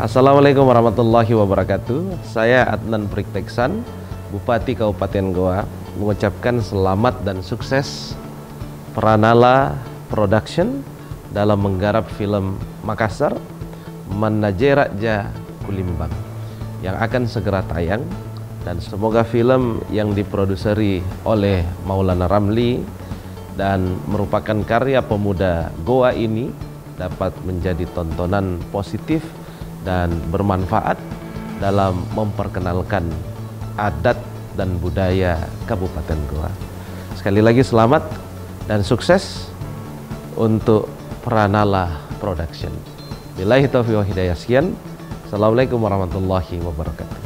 Assalamualaikum warahmatullahi wabarakatuh. Saya Adnan Prikteksan, Bupati Kabupaten Goa, mengucapkan selamat dan sukses Pranala Production dalam menggarap film Makassar Manajeraja Kulimbang yang akan segera tayang, dan semoga film yang diproduseri oleh Maulana Ramli dan merupakan karya pemuda Goa ini dapat menjadi tontonan positif dan bermanfaat dalam memperkenalkan adat dan budaya Kabupaten Goa. Sekali lagi selamat dan sukses untuk Pranala Production. Billahi taufiq wa hidayah. Sekian. Assalamualaikum warahmatullahi wabarakatuh.